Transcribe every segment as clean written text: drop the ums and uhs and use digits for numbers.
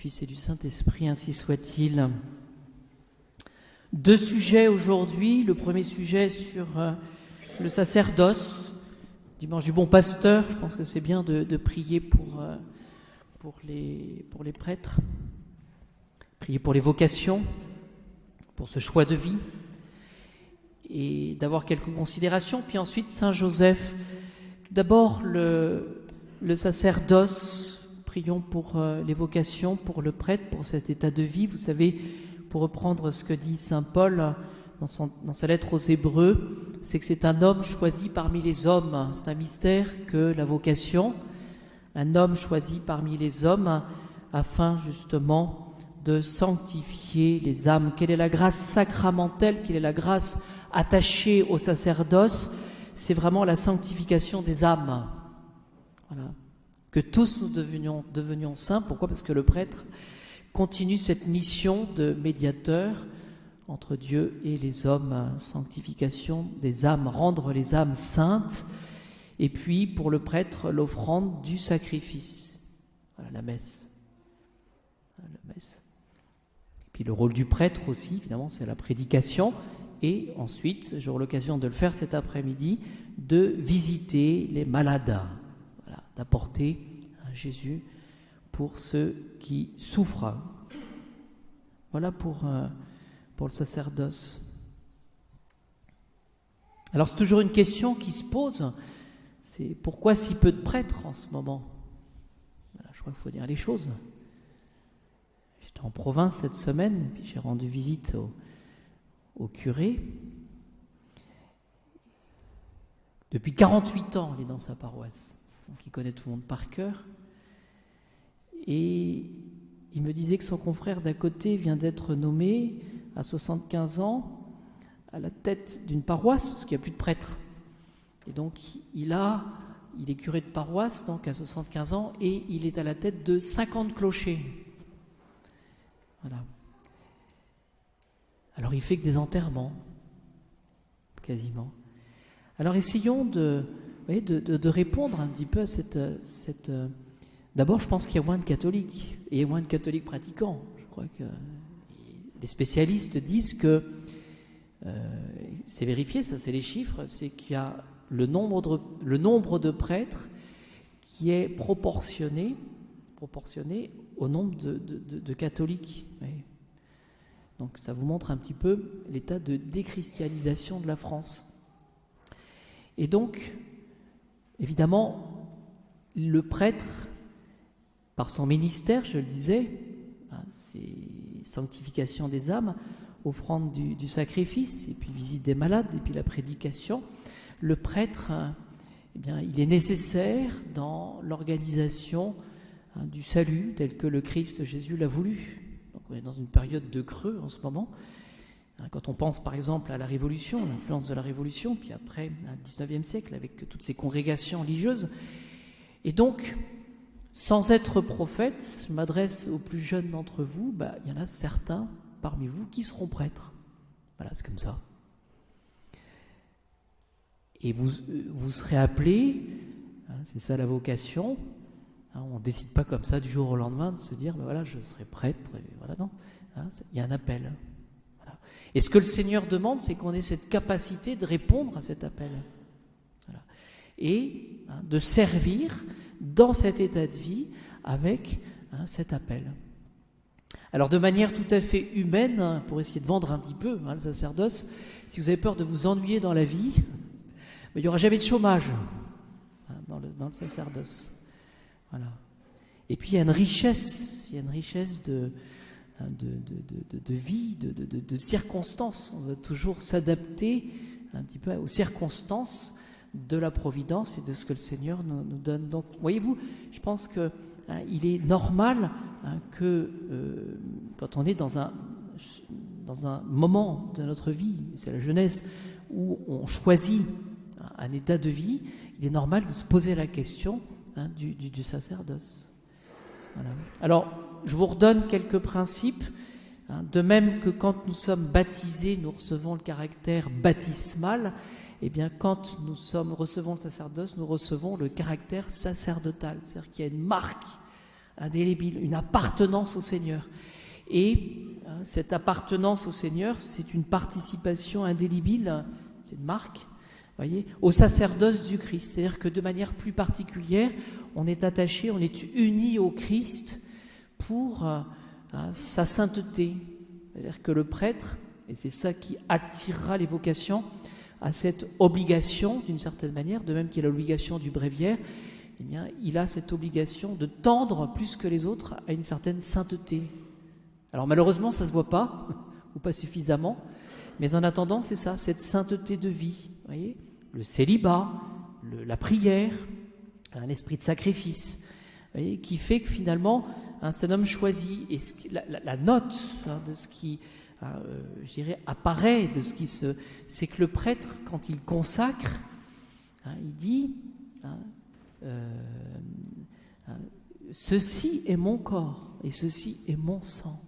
Fils et du Saint-Esprit, ainsi soit-il. Deux sujets aujourd'hui. Le premier sujet sur le sacerdoce, dimanche du bon pasteur. Je pense que c'est bien de prier pour les prêtres, prier pour les vocations, pour ce choix de vie, et d'avoir quelques considérations. Puis ensuite, Saint Joseph. Tout d'abord, le sacerdoce. Prions pour les vocations, pour le prêtre, pour cet état de vie. Vous savez, pour reprendre ce que dit saint Paul dans sa lettre aux Hébreux, c'est que c'est un homme choisi parmi les hommes. C'est un mystère que la vocation, un homme choisi parmi les hommes, afin justement de sanctifier les âmes. Quelle est la grâce sacramentelle, quelle est la grâce attachée au sacerdoce? C'est vraiment la sanctification des âmes. Voilà. Que tous nous devenions saints. Pourquoi ? Parce que le prêtre continue cette mission de médiateur entre Dieu et les hommes, sanctification des âmes, rendre les âmes saintes, et puis pour le prêtre, l'offrande du sacrifice. Voilà, la messe. La messe. Et puis le rôle du prêtre aussi, évidemment, c'est la prédication, et ensuite, j'aurai l'occasion de le faire cet après-midi, de visiter les malades. D'apporter Jésus pour ceux qui souffrent. Voilà pour le sacerdoce. Alors c'est toujours une question qui se pose, c'est pourquoi si peu de prêtres en ce moment ? Voilà, je crois qu'il faut dire les choses. J'étais en province cette semaine, puis j'ai rendu visite au curé. Depuis 48 ans, il est dans sa paroisse. Donc il connaît tout le monde par cœur. Et il me disait que son confrère d'à côté vient d'être nommé à 75 ans à la tête d'une paroisse, parce qu'il n'y a plus de prêtre. Et donc il est curé de paroisse, donc à 75 ans, et il est à la tête de 50 clochers. Voilà. Alors il fait que des enterrements, quasiment. Alors essayons de répondre un petit peu à cette. D'abord, je pense qu'il y a moins de catholiques, et il y a moins de catholiques pratiquants. Je crois que les spécialistes disent que, c'est vérifié, ça c'est les chiffres, c'est qu'il y a le nombre de prêtres qui est proportionné au nombre de catholiques. Oui. Donc ça vous montre un petit peu l'état de déchristianisation de la France. Et donc, évidemment, le prêtre, par son ministère, je le disais, c'est sanctification des âmes, offrande du sacrifice, et puis visite des malades, et puis la prédication. Le prêtre, il est nécessaire dans l'organisation du salut tel que le Christ Jésus l'a voulu. Donc on est dans une période de creux en ce moment. Quand on pense par exemple à la Révolution, l'influence de la Révolution, puis après au XIXe siècle avec toutes ces congrégations religieuses. Et donc, sans être prophète, je m'adresse aux plus jeunes d'entre vous, il y en a certains parmi vous qui seront prêtres. Voilà, c'est comme ça. Et vous serez appelés, c'est ça la vocation. On ne décide pas comme ça du jour au lendemain de se dire, voilà, je serai prêtre. Et voilà, non. Il y a un appel. Et ce que le Seigneur demande, c'est qu'on ait cette capacité de répondre à cet appel. Voilà. Et de servir dans cet état de vie avec cet appel. Alors de manière tout à fait humaine, pour essayer de vendre un petit peu le sacerdoce, si vous avez peur de vous ennuyer dans la vie, il n'y aura jamais de chômage dans le sacerdoce. Voilà. Et puis il y a une richesse de vie, de circonstances. On doit toujours s'adapter un petit peu aux circonstances de la providence et de ce que le Seigneur nous donne. Donc, voyez-vous, je pense qu'il est normal que quand on est dans un moment de notre vie, c'est la jeunesse, où on choisit un état de vie, il est normal de se poser la question du sacerdoce. Voilà. Alors, je vous redonne quelques principes, de même que quand nous sommes baptisés, nous recevons le caractère baptismal, eh bien quand nous recevons le sacerdoce, nous recevons le caractère sacerdotal, c'est-à-dire qu'il y a une marque indélébile, une appartenance au Seigneur. Et cette appartenance au Seigneur, c'est une participation indélébile, c'est une marque, voyez, au sacerdoce du Christ. C'est-à-dire que de manière plus particulière, on est attaché, on est uni au Christ pour sa sainteté. C'est-à-dire que le prêtre, et c'est ça qui attirera les vocations, a cette obligation, d'une certaine manière, de même qu'il a l'obligation du bréviaire, eh bien, il a cette obligation de tendre plus que les autres à une certaine sainteté. Alors malheureusement, ça ne se voit pas, ou pas suffisamment, mais en attendant, c'est ça, cette sainteté de vie, voyez, le célibat, la prière, un esprit de sacrifice, voyez, qui fait que finalement, c'est un homme choisi, et la note de ce qui, je dirais, apparaît, de ce qui c'est que le prêtre, quand il consacre, il dit, ceci est mon corps, et ceci est mon sang.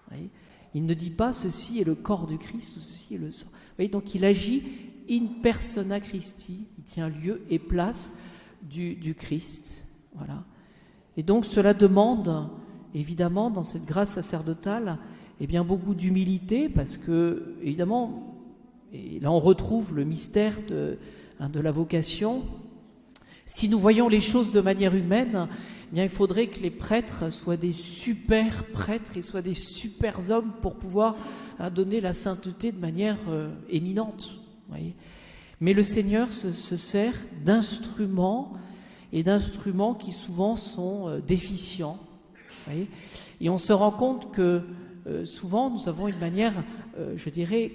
Voyez, il ne dit pas ceci est le corps du Christ ou ceci est le sang. Vous voyez, donc il agit in persona Christi, il tient lieu et place du Christ. Voilà. Et donc cela demande évidemment dans cette grâce sacerdotale bien beaucoup d'humilité parce que évidemment, et là on retrouve le mystère de la vocation. Si nous voyons les choses de manière humaine, il faudrait que les prêtres soient des super prêtres et soient des super hommes pour pouvoir donner la sainteté de manière éminente. Voyez. Mais le Seigneur se sert d'instruments et d'instruments qui souvent sont déficients. Voyez. Et on se rend compte que souvent nous avons une manière, je dirais,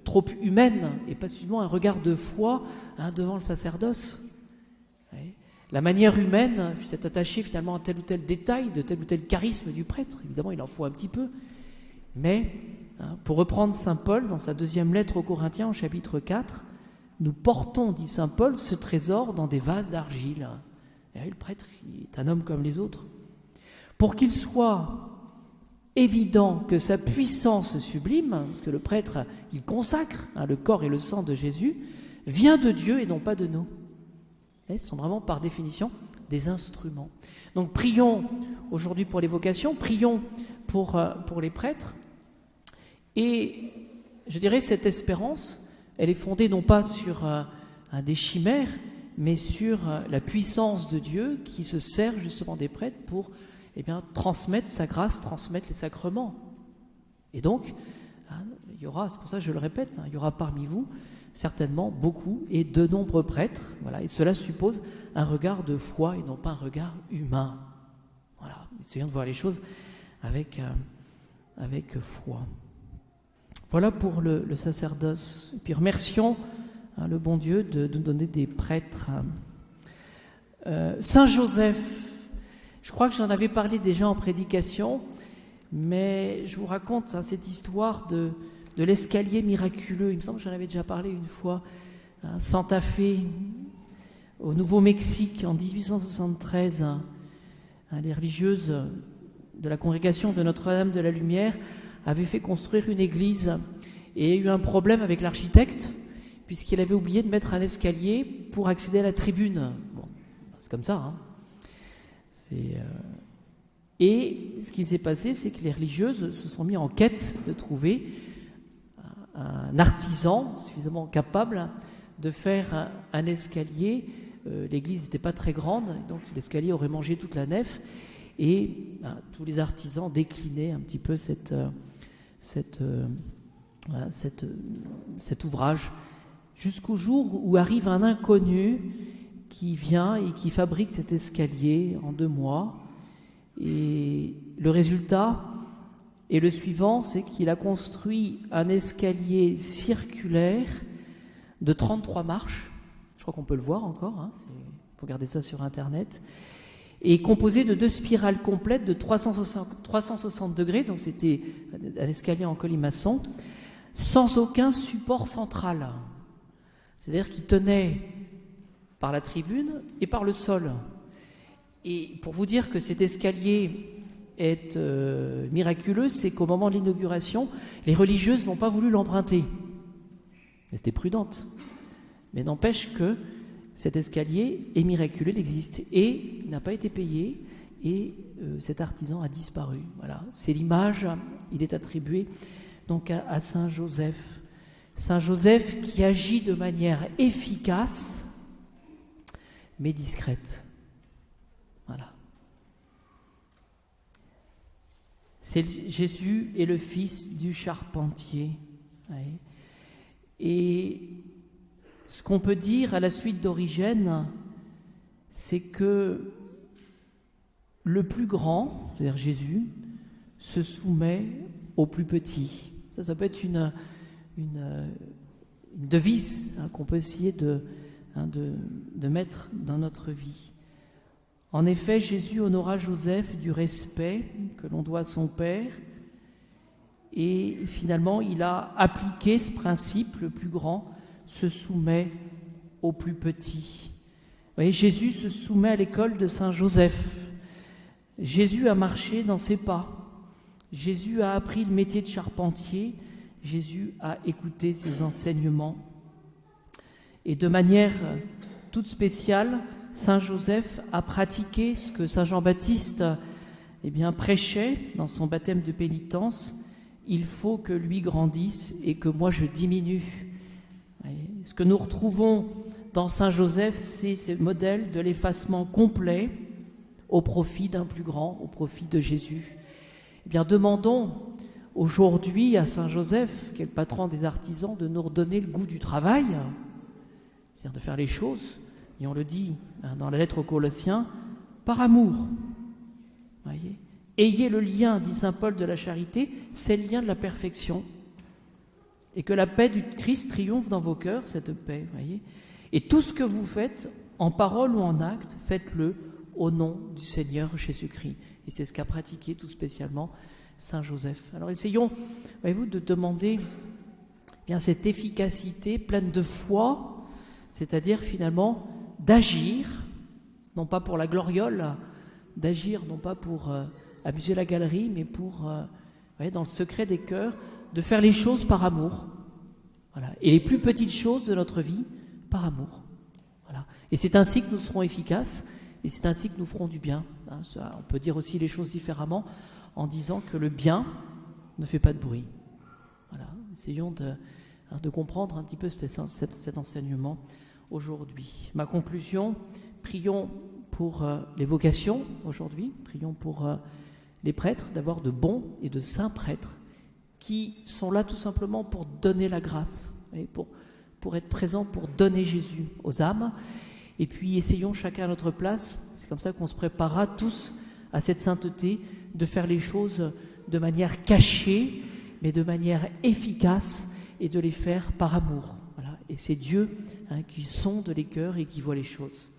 trop humaine et pas seulement un regard de foi devant le sacerdoce. Voyez. La manière humaine s'est attachée finalement à tel ou tel détail, de tel ou tel charisme du prêtre. Évidemment, il en faut un petit peu. Mais, pour reprendre saint Paul dans sa deuxième lettre aux Corinthiens, au chapitre 4, nous portons, dit saint Paul, ce trésor dans des vases d'argile. Et le prêtre il est un homme comme les autres. Pour qu'il soit évident que sa puissance sublime, parce que le prêtre, il consacre le corps et le sang de Jésus, vient de Dieu et non pas de nous. Et ce sont vraiment par définition des instruments. Donc prions aujourd'hui pour les vocations, prions pour les prêtres. Et je dirais cette espérance, elle est fondée non pas sur des chimères, mais sur la puissance de Dieu qui se sert justement des prêtres pour transmettre sa grâce, transmettre les sacrements. Et donc, il y aura, c'est pour ça que je le répète, il y aura parmi vous certainement beaucoup et de nombreux prêtres, voilà, et cela suppose un regard de foi et non pas un regard humain. Voilà, essayons de voir les choses avec foi. Voilà pour le sacerdoce. Et puis remercions le bon Dieu de nous donner des prêtres. Saint Joseph, je crois que j'en avais parlé déjà en prédication, mais je vous raconte cette histoire de l'escalier miraculeux. Il me semble que j'en avais déjà parlé une fois. Santa Fe, au Nouveau-Mexique, en 1873, les religieuses de la congrégation de Notre-Dame de la Lumière avaient fait construire une église et il y a eu un problème avec l'architecte puisqu'il avait oublié de mettre un escalier pour accéder à la tribune. Bon, c'est comme ça. Et ce qui s'est passé, c'est que les religieuses se sont mis en quête de trouver un artisan suffisamment capable de faire un escalier. L'église n'était pas très grande, donc l'escalier aurait mangé toute la nef. Et tous les artisans déclinaient un petit peu cet ouvrage, jusqu'au jour où arrive un inconnu qui vient et qui fabrique cet escalier en 2 mois. Et le résultat est le suivant, c'est qu'il a construit un escalier circulaire de 33 marches. Je crois qu'on peut le voir encore, il faut regarder ça sur Internet. Et composé de 2 spirales complètes de 360 degrés, donc c'était un escalier en colimaçon, sans aucun support central. C'est-à-dire qu'il tenait par la tribune et par le sol. Et pour vous dire que cet escalier est miraculeux, c'est qu'au moment de l'inauguration, les religieuses n'ont pas voulu l'emprunter. Elles étaient prudentes. Mais n'empêche que cet escalier est miraculeux, il existe. Et il n'a pas été payé. et cet artisan a disparu. Voilà, c'est l'image, il est attribué donc à Saint Joseph. Saint Joseph qui agit de manière efficace, mais discrète. Voilà. Jésus est le fils du charpentier. Oui. Et ce qu'on peut dire à la suite d'Origène, c'est que le plus grand, c'est-à-dire Jésus, se soumet au plus petit. Ça peut être une devise qu'on peut essayer de mettre dans notre vie. En effet, Jésus honora Joseph du respect que l'on doit à son Père, et finalement, il a appliqué ce principe, le plus grand se soumet au plus petit. Vous voyez, Jésus se soumet à l'école de Saint Joseph. Jésus a marché dans ses pas. Jésus a appris le métier de charpentier. Jésus a écouté ses enseignements. Et de manière toute spéciale, Saint Joseph a pratiqué ce que Saint Jean-Baptiste prêchait dans son baptême de pénitence. Il faut que lui grandisse et que moi je diminue. Ce que nous retrouvons dans Saint Joseph, c'est ce modèle de l'effacement complet au profit d'un plus grand, au profit de Jésus. Eh bien, demandons aujourd'hui à Saint Joseph, qui est le patron des artisans, de nous redonner le goût du travail, c'est-à-dire de faire les choses, et on le dit dans la lettre aux Colossiens, par amour. Voyez ? Ayez le lien, dit saint Paul, de la charité, c'est le lien de la perfection. Et que la paix du Christ triomphe dans vos cœurs, cette paix. Voyez ? Et tout ce que vous faites, en parole ou en acte, faites-le au nom du Seigneur Jésus-Christ. Et c'est ce qu'a pratiqué tout spécialement Saint Joseph. Alors essayons, voyez-vous, de demander bien cette efficacité pleine de foi, c'est-à-dire finalement d'agir, non pas pour la gloriole, d'agir non pas pour amuser la galerie, mais pour, dans le secret des cœurs, de faire les choses par amour. Voilà. Et les plus petites choses de notre vie, par amour. Voilà. Et c'est ainsi que nous serons efficaces, et c'est ainsi que nous ferons du bien. On peut dire aussi les choses différemment en disant que le bien ne fait pas de bruit. Voilà. Essayons de comprendre un petit peu cet enseignement aujourd'hui. Ma conclusion, prions pour les vocations aujourd'hui, prions pour les prêtres, d'avoir de bons et de saints prêtres qui sont là tout simplement pour donner la grâce, et pour être présents, pour donner Jésus aux âmes. Et puis essayons chacun à notre place, c'est comme ça qu'on se préparera tous à cette sainteté, de faire les choses de manière cachée, mais de manière efficace, et de les faire par amour. Voilà. Et c'est Dieu qui sonde les cœurs et qui voit les choses.